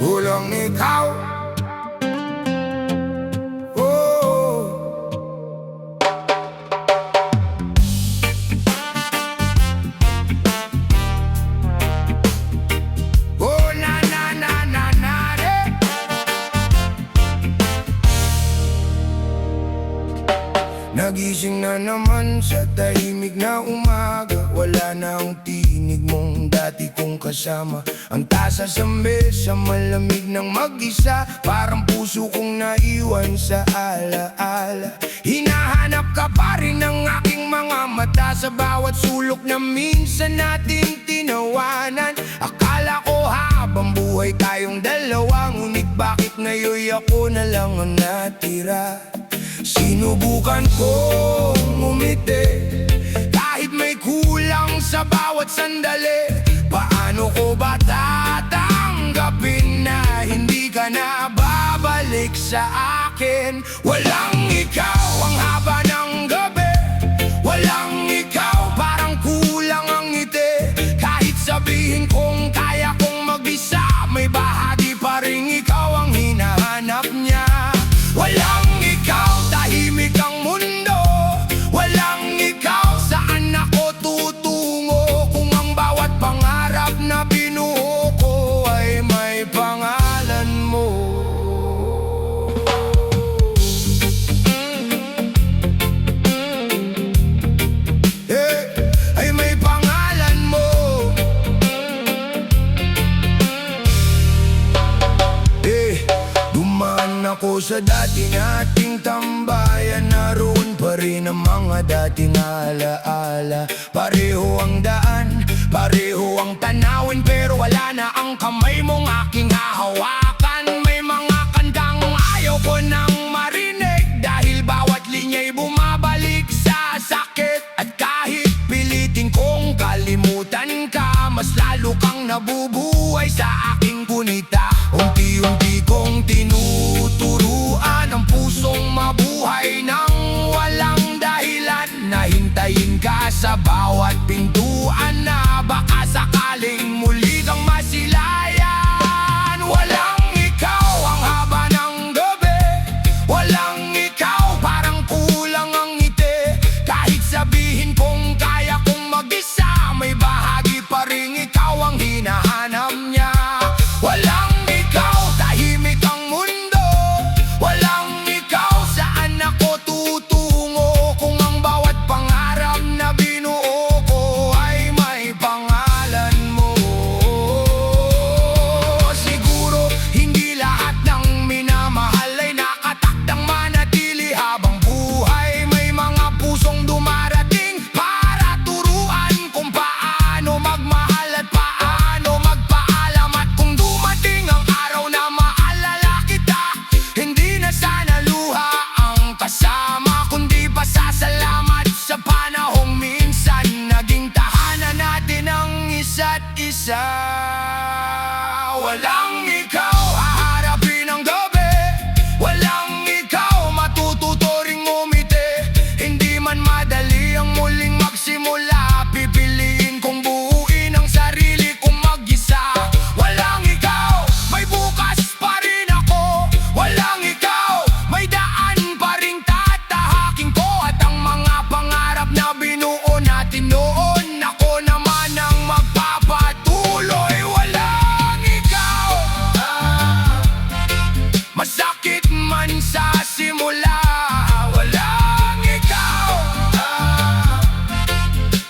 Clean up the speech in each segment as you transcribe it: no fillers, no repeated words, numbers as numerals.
Walang ikaw. Oh, oh, na na na na na de. Nagising na naman sa tahimik na umaga. Wala na ang tinig mong dati kong kasama. Ang tasa sa mesa, malamig ng mag-isa. Parang puso kong naiwan sa alaala. Hinahanap ka pa rin ng aking mga mata sa bawat sulok na minsan nating tinawanan. Akala ko habang buhay tayong dalawa, ngunit bakit ngayon ako na lang ang natira? Sinubukan kong umiti kahit may kulang sa bawat sandali. Paano ko ba tatanggapin na hindi ka na babalik sa akin? Walang ikaw ang haba ng gabi. Walang ikaw, parang kulang ang ngiti. Kahit sabihin kong kaya kong mag-isa, may bahagi pa rin ikaw ang hinahanap niya. Walang ikaw, tahimik ang mundo. Walang ikaw, saan ako tutungo? Kung ang bawat pangarap na binuo ko ay may pangalan mo. Ay may pangalan mo. Dumaan ako sa dati nating tambayan. Naroon pa rin ang mga dating alaala. Pareho ang daan, pareho ang tanawin, pero wala na ang kamay mong aking hahawakan. May mga kantang ayaw ko nang marinig, dahil bawat linya'y bumabalik sa sakit. At kahit pilitin kong kalimutan ka, mas lalo kang nabubuhay sa aking punita. Unti-unti kong tinuturuan ang pusong mabuhay nang walang dahilan. Nahintayin ka sa bawat pintuan na baka sakaling muli kang masilayan. Walang ikaw ang haba ng gabi. Walang ikaw, parang kulang ang ngiti. Kahit sabihin kong kaya kong mag-isa, may bahagi pa rin ikaw ang hinahanap niya. Walang ikaw, tahimik ang mundo. Walang ikaw, saan ako tutungo? Kung ang bawat pangarap na binuo ko ay may pangalan mo. Siguro hindi lahat ng minamahal ay nakatakdang manatili habang buhay. May mga pusong dumarating para turuan kung paano magmahal at paano magpaalam. At kung dumating ang araw na maalala kita, hindi na sana luha ang kasama, kundi pasasalamat sa panahong minsan naging tahanan natin ang isa't isa. Walang ikaw, haharapin ang gabi. Walang ikaw, matututo ring umiti. Hindi man madali ang muling magsimula, pipiliin kong buuin ang sarili kong mag-isa. Walang ikaw, may bukas pa rin ako. Walang ikaw, may daan pa rin tatahakin ko. At ang mga pangarap na binuo natin noon, ako naman ang magpapatuloy. Walang ikaw, masakit man sa simula. Walang ikaw,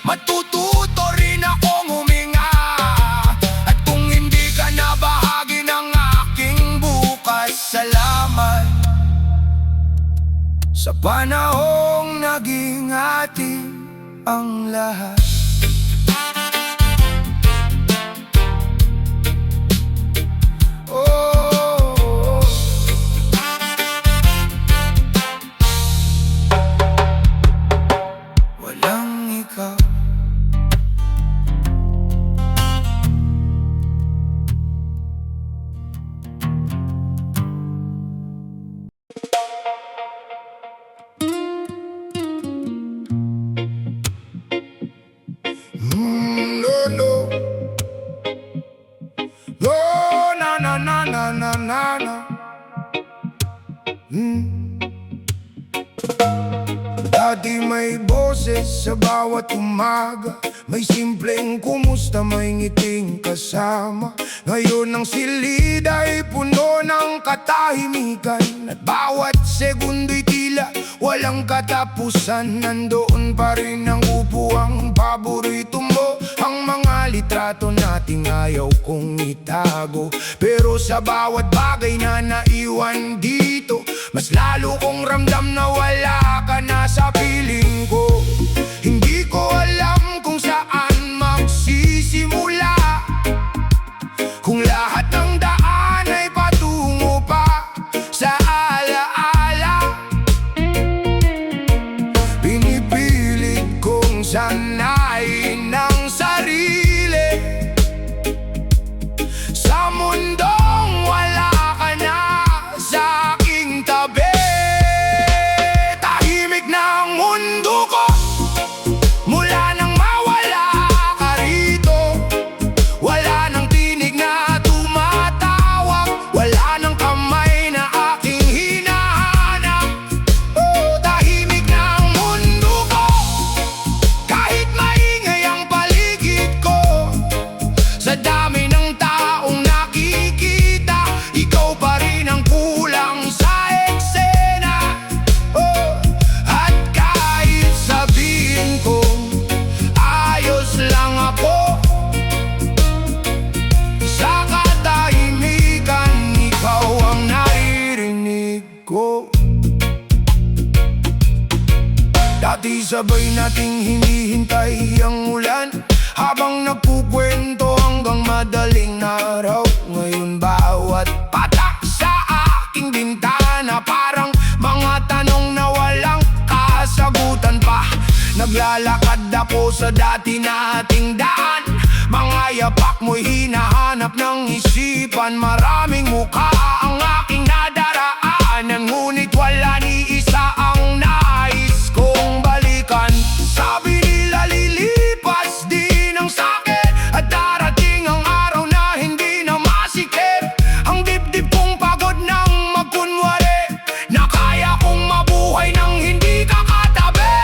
matututo rin akong huminga. At kung hindi ka na bahagi ng aking bukas, salamat sa panahong naging atin ang lahat. Oh, walang ikaw. No, no. Dati may boses sa bawat umaga, may simpleng kumusta, may ngiting kasama. Ngayon ang silid ay puno ng katahimikan, at bawat segundo'y tila walang katapusan. Nandoon pa rin ang upuang paborito mo, ang mga litrato nating ayaw kong itago. Pero sa bawat bagay na naiwan dito, mas lalo kong ramdam na wala ka na sa piling ko. Hindi ko alam kung saan magsisimula, kung lahat ng daan ay patungo pa sa alaala. Pinipilit kong sanayin ang sarili sa mundong wala ka na sa aking tabi. Tahimik na ang mundo ko mula nang mawala ka rito. Wala nang tinig na tumatawag, wala nang kamay na aking hinahanap. Tahimik na ang mundo ko, kahit maingay ang paligid ko. Sa dami ng taong nakikita, ikaw pa rin ang kulang sa eksena. At kahit sabihin kong ayos lang ako, sa katahimikan ikaw ang naririnig ko. Dati sabay nating hinihintay ang ulan, habang nagkukwento hanggang madaling araw. Ngayon bawat patak sa aking bintana, parang mga tanong na walang kasagutan pa. Naglalakad ako sa dati nating daan, mga yapak mo'y hinahanap ng isipan. Maraming mukha ang aking nadaraanan, ngunit wala ni isa ang nais kong balikan. Sabi nila lilipas din ang sakit, at darating ang araw na hindi na masikip. Ang dibdib kong pagod nang magkunwari na kaya kong mabuhay nang hindi ka katabi.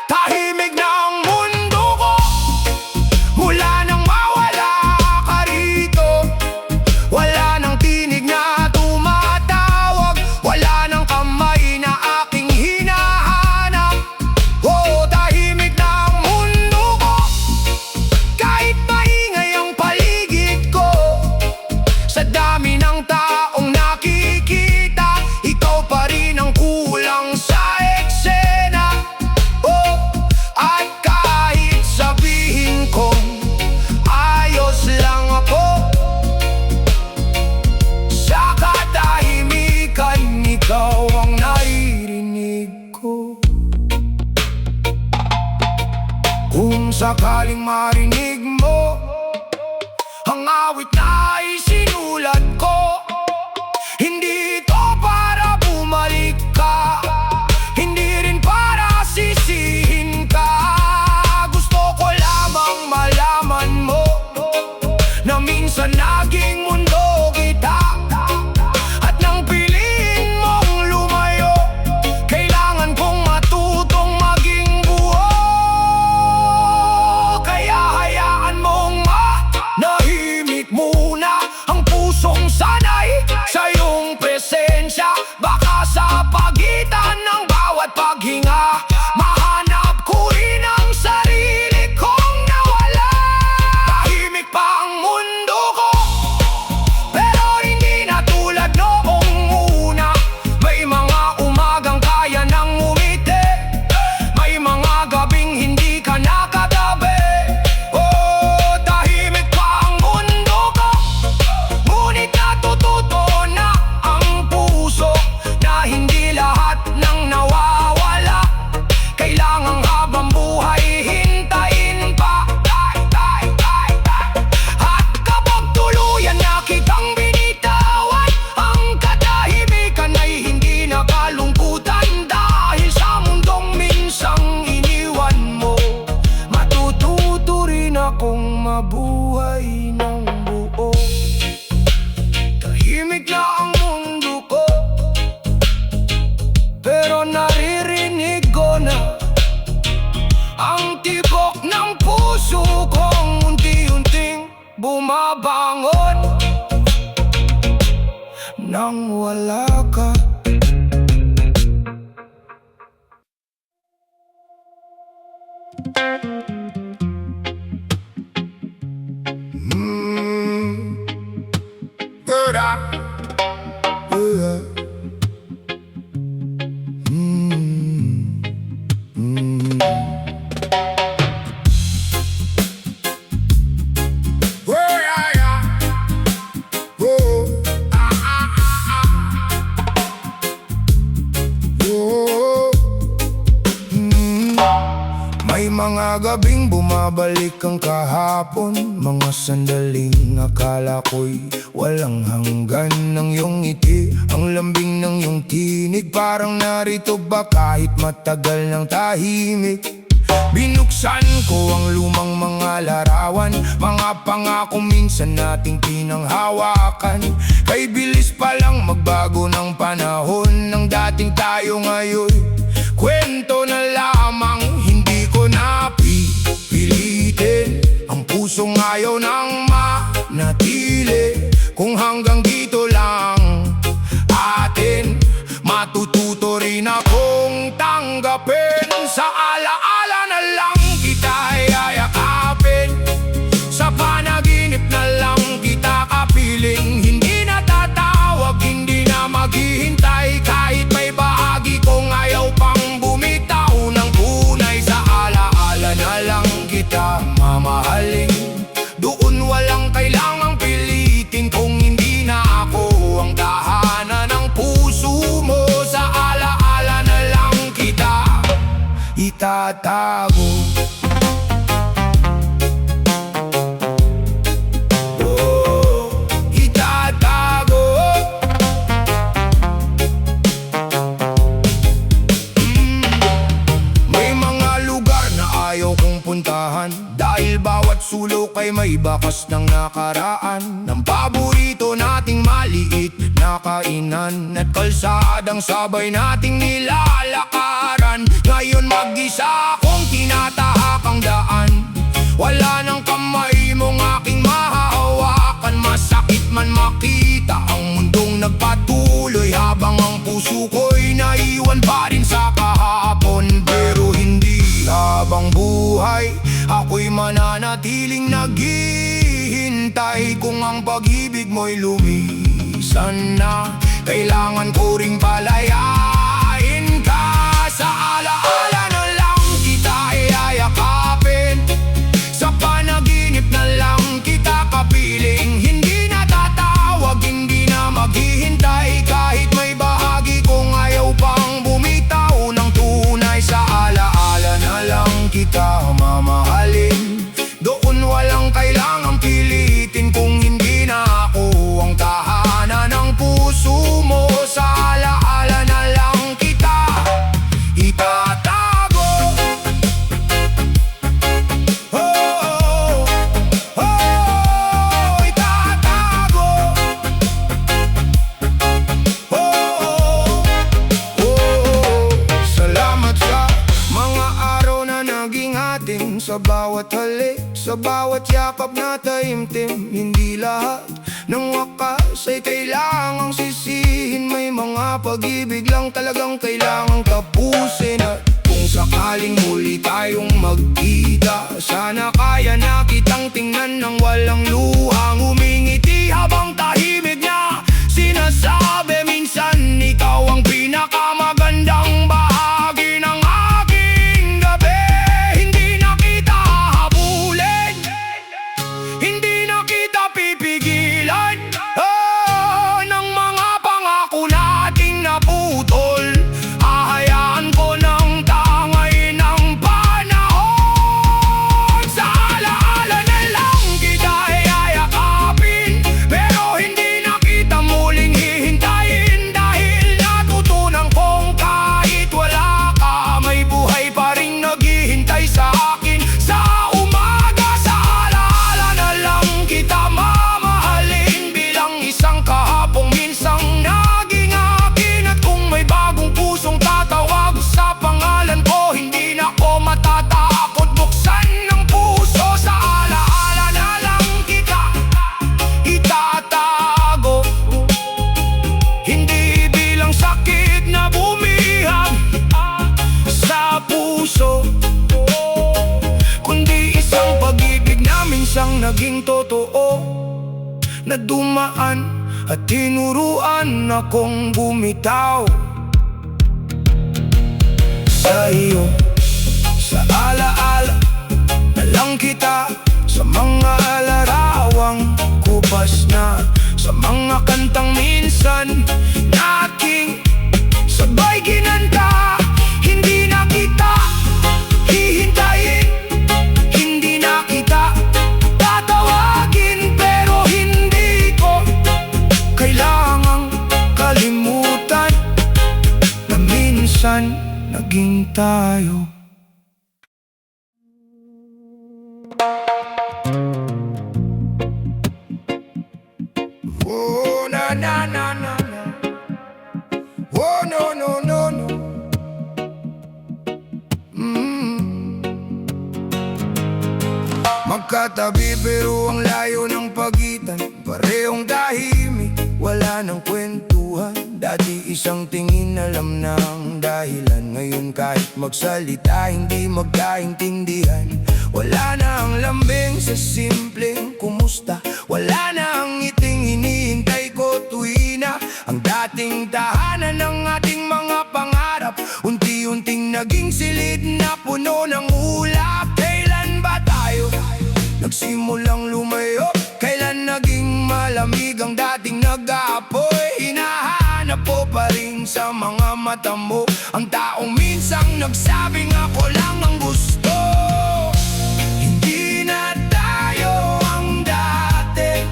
Tahimik na ang mundo ko mula nang mawala ka rito. Wala nang tinig na tumatawag, wala nang kamay na aking hinahanap. Tahimik na ang mundo ko, kahit maingay ang paligid ko. Sa dami ng taong nakikita, ikaw pa rin ang kulang sa eksena. At kahit sabihin kong ayos lang ako, sa katahimikan ikaw ang naririnig ko. Kung sakaling marinig mo ang awit na isinulat ko, hindi ito para bumalik ka, hindi rin para sisihin ka. Gusto ko lamang malaman mo na minsan naging mundo kita, at nang piliin mong lumayo, kailangan kong matutong maging buo. Kaya hayaan mong manahimik muna ang pusong sanay sa iyong presensya. sulok ng puso kong unti-unting bumabangon nang wala ka. May mga gabing bumabalik ang kahapon, mga sandaling akala ko'y walang hanggan ng iyong ngiti. Ang lambing ng iyong tinig, parang narito ba kahit matagal ng tahimik. Binuksan ko ang lumang mga larawan, mga pangako minsan nating pinanghawakan. Kay bilis palang magbago ng panahon, ng dating tayo ngayon kwento na lamang. Hindi ko napipilitin ang pusong ayaw nang manatili. Kung hanggang dito lang atin, matututo rin akong tanggapin. Sa alaala na lang kita yayakapin, sa panaginip na lang kita kapiling. Hindi na tatawag, hindi na maghihintay, kahit may bahagi kong ayaw pang bumitaw ng tunay. Sa alaala na lang kita mamahalin, doon walang kailangang pilitin. Kung hindi na ako ang tahanan ng puso mo, sa alaala na lang kita itatago. Dahil bawat sulok ay may bakas ng nakaraan, ng paborito nating maliit na kainan at kalsadang sabay nating nilalakaran. Ngayon mag-isa akong tinatahak ang daan, wala nang kamay mong aking mahahawakan. Masakit man makita ang mundong nagpatuloy, habang ang puso ko'y naiwan pa rin sa kahapon. Pero hindi habang buhay ako'y mananatiling naghihintay. Kung ang pag-ibig mo'y lumisan na, kailangan ko ring palayain ka. Sa alaala na lang kita yayakapin, sa panaginip na lang kita kapiling. Hindi na tatawag, hindi na maghihintay, kahit may bahagi kong ayaw pang bumitaw ng tunay. Sa alaala na lang kita mamahalin, doon walang kailangang pilitin. Kung hindi na ako ang tahanan ng puso mo, sa alaala na lang kita itatago. Oh, oh, oh, itatago. Oh, oh, oh. Salamat sa mga araw na naging ating, sa bawat halik, sa bawat yakap na taimtim. Hindi lahat ng wakas ay kailangang sisihin, may mga pag-ibig lang talagang kailangang tapusin. At kung sakaling muli tayong magkita, sana kaya na kitang tingnan ng walang luhang umingiti. Habang tahimik na sinasabi minsan, ikaw ang pinakamagandang bahagi ng aking gabi. Hindi na kita habulin, hindi na kita pipigilan, ng mga pangako nating naputol. Ahayaan ko ng tangay ng panahon, sa alaala na lang kita yayakapin. isang naging totoo na dumaan at tinuruan akong bumitaw sa iyo. Sa alaala na lang kita, sa mga alarawang kupas na, sa mga kantang minsan na aking sabay ginanta. Hindi na kita hihintayin, hindi na kita tatawagin, pero hindi ko kailangang kalimutan na minsan naging tayo. Oh, na na na na na. Oh, no no no no. Magkatabi pero ang layo ng pagitan, parehong tahimik, wala nang kwentuhan. Dati isang tingin alam na ang dahilan, ngayon kahit magsalita hindi magkaintindihan. Wala na ang lambing sa simpleng kumusta, wala na ang ngiting hinihintay ko tuwi na ang dating tahanan ng ating mga pangarap unti-unting naging silid na puno ng ulap. Kailan ba tayo nagsimulang lumayo? Kailan naging malamig ang dating nag-aapoy? Hinahanap ko pa rin sa mga mata mo ang taong minsang nagsabing ako lang ang gusto. Hindi na tayo ang dati,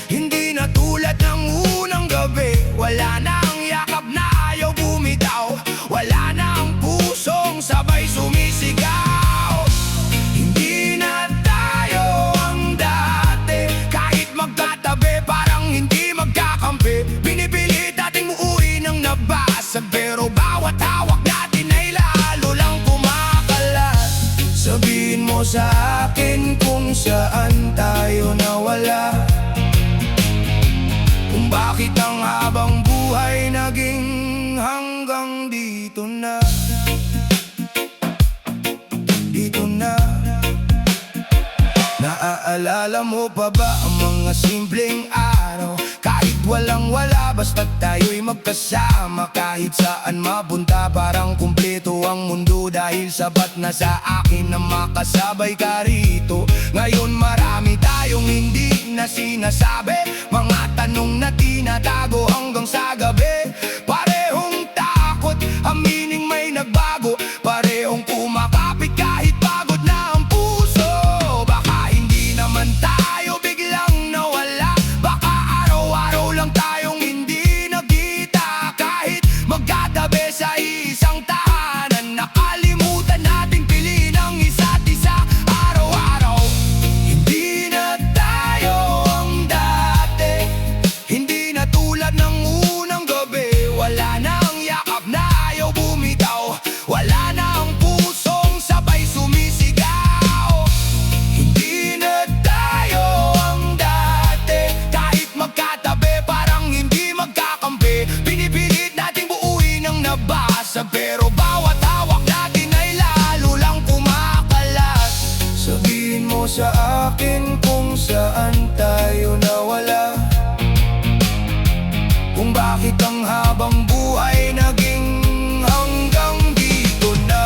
hindi na tulad ng unang gabi. Wala na ang yakap na ayaw bumitaw, wala na ang pusong sabay sumisigaw. Hindi na tayo ang dati, kahit magkatabi parang hindi magkakampi. Binipilit nating uuwi ng nabasag, pero bawat hawak natin ay lalo lang kumakalat. Sabihin mo sa akin kung saan tayo nawala, kung bakit ang habang buhay naging hanggang dito na. Dito na. Naaalala mo pa ba ang mga simpleng araw? Kahit walang wala, basta tayo'y magkasama. Kahit saan mapunta, parang kumpleto ang mundo. Dahil sapat na sa akin na makasabay ka rito. Ngayon marami tayong hindi na sinasabi, mga tanong na tinatago hanggang sa gabi. Parehong takot, amining may nagbago, parehong kumakapit kahit pagod na ang puso. Baka hindi naman tayo biglang nawala, baka araw-araw lang tayong hindi nagkita. Kahit magkatabi sa isang tahanan, nakalimutan nating piliin ang isa't isa araw-araw. Hindi na tayo ang dati, hindi na tulad ng unang gabi. Wala na ang yakap na ayaw bumitaw, wala na ang pusong sabay sumisigaw. Hindi na tayo ang dati, kahit magkatabi parang hindi magkakampi. Pinipilit nating buuin ang nabasag, pero bawat hawak natin ay lalo lang kumakalat. Sabihin mo sa akin kung saan tayo nawala, kung bakit ang habang buhay naging hanggang dito na.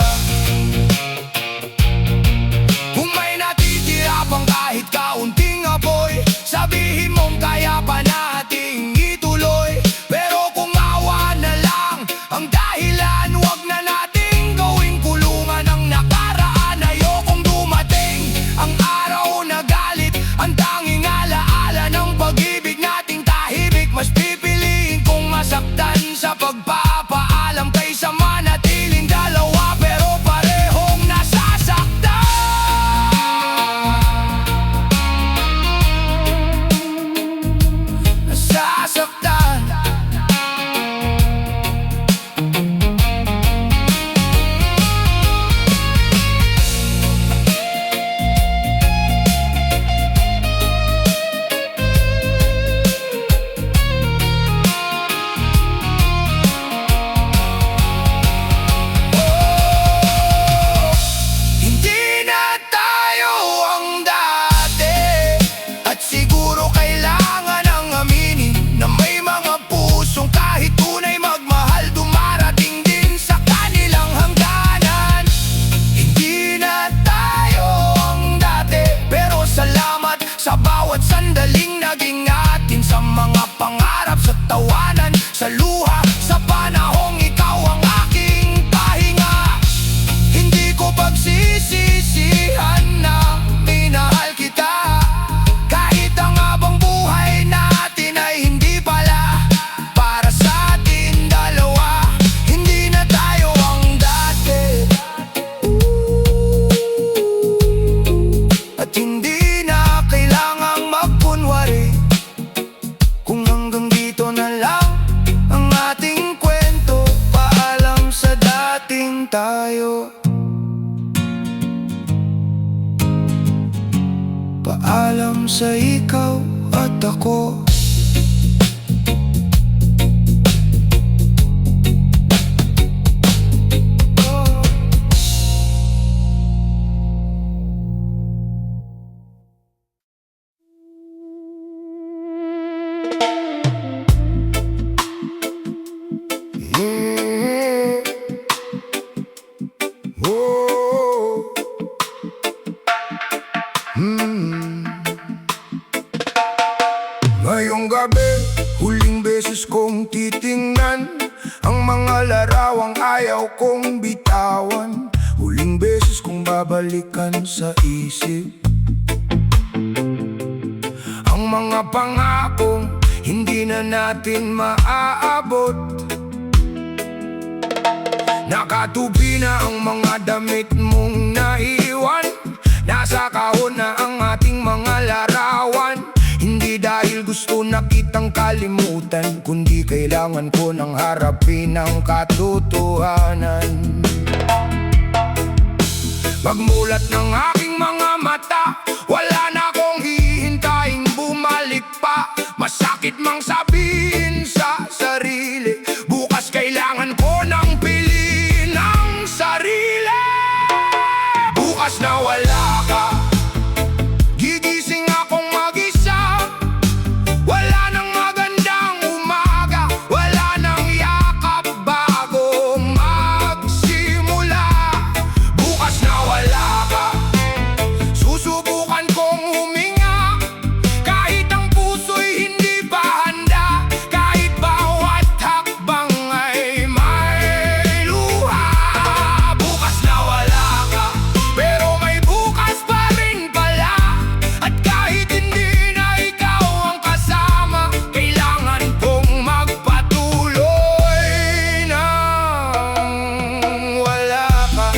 Kung may natitira pang kahit kaunting apoy, sabihin mong kaya pa nating ituloy. Pero kung awa na lang ang dahilan, wag na nating gawing kulungan ang nakaraan. Ayokong dumating ang araw na galit, ang tanging alaala ng pag-ibig nating tahimik. Mas pipiliin kong masaktan sa Paalam sa ikaw at ako. Ngayong gabi, huling beses kong titingnan ang mga larawang ayaw kong bitawan. Huling beses kong babalikan sa isip ang mga pangakong hindi na natin maaabot. Nakatupi na ang mga damit mong naiwan, nasa kahon na ang ating mga larawan. Hindi dahil gusto na kitang kalimutan, kundi kailangan ko nang harapin ang katotohanan. Pagmulat ng aking mga mata, wala na akong hihintayin bumalik pa. Masakit mang sabihin sa sarili, bukas kailangan ko nang piliin ang sarili. Bukas na wala ka, gigising akong mag-isa. Wala nang magandang umaga, wala nang yakap bago magsimula. Bukas na wala ka, susubukan kong huminga, kahit ang puso'y hindi pa handa, kahit bawat hakbang ay may luha. Bukas na wala ka, pero may bukas pa rin pala. At kahit hindi na ikaw ang kasama, kailangan kong magpatuloy nang wala ka.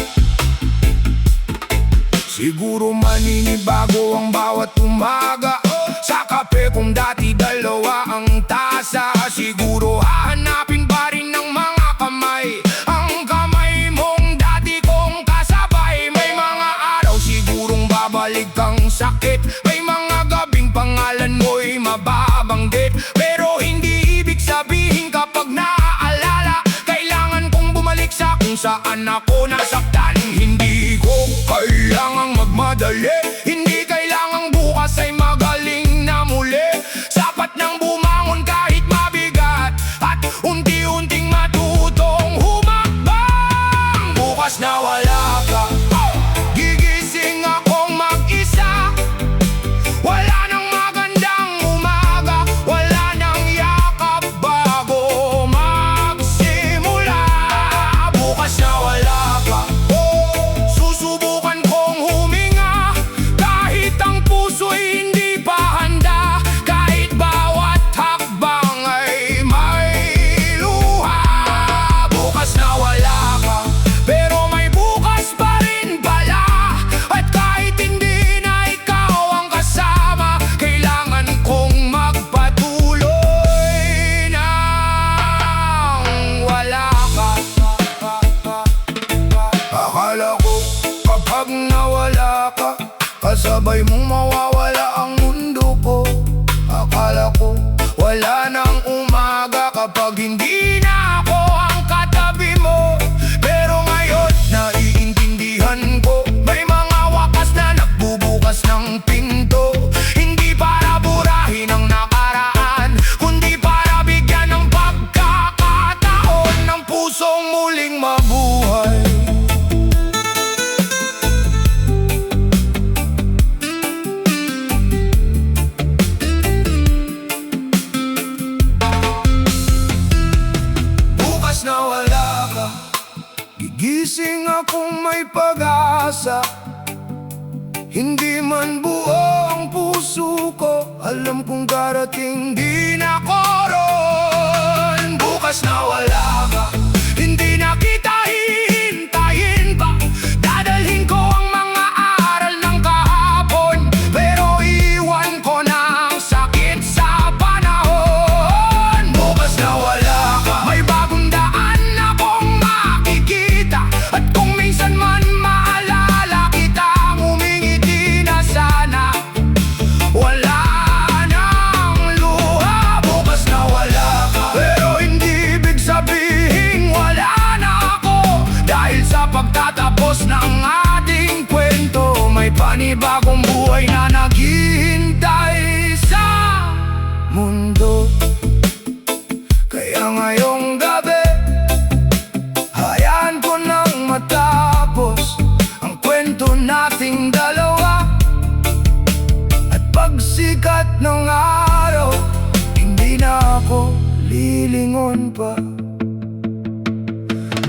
Siguro maninibago ang bawat umaga, sa kape kung dati dalawa ang tasa. Siguro hahanapin pa rin ng mga kamay ang kamay mong dati kong kasabay. May mga araw sigurong babalik kang sakit, may mga gabing pangalan mo'y mababanggit. Pero hindi ibig sabihin kapag naaalala, kailangan kong bumalik sa kung saan ako nasaktan. Hindi ko kailangang magmadali, hindi kailangang bukas ay magaling na muli. Sapat nang bumangon kahit mabigat, at unti-unting matutong humakbang. Bukas na wala ka, gigising akong mag-isa. Wala nang magandang umaga, wala nang yakap bago magsimula. Bukas na wala ka, susubukan kong huminga, kahit ang puso'y hindi pa handa, kahit bawat hakbang ay may luha. Bukas na wala ka, pero may bukas pa rin pala. At kahit hindi na ikaw ang kasama, kailangan kong magpatuloy nang wala ka. Akala ko kapag nawala ka, kasabay mong mawawala ang mundo ko. Akala ko wala nang umaga kapag hindi na ako ang katabi mo. Pero ngayon naiintindihan ko, may mga wakas na nagbubukas ng pinto. Hindi para burahin ang nakaraan, kundi para bigyan ng pagkakataon ng pusong muling mabuhay. Bukas na wala ka, gigising akong may pag-asa. Hindi man buo ang puso ko, alam kong darating din ako ron. Bukas na wala ka, hindi na kita hihintayin pa. Dadalhin ko ang mga aral ng kahapon, pero iwan ko na ang sakit sa panahon. Bukas na wala ka, may bagong daan akong makikita. At kung minsan man maalala kita, ngumingiti na sana. akong buhay na naghihintay sa mundo. Kaya ngayong gabi, hayaan ko nang matapos ang kwento nating dalawa. At pagsikat ng araw, hindi na ako lilingon pa.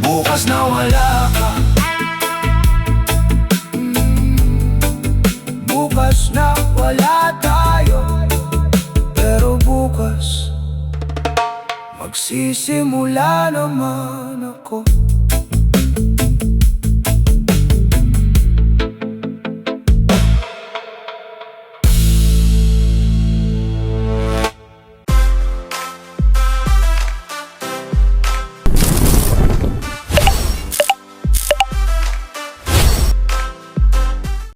Bukas na wala ka, bukas na wala tayo, pero bukas magsisimula naman ako.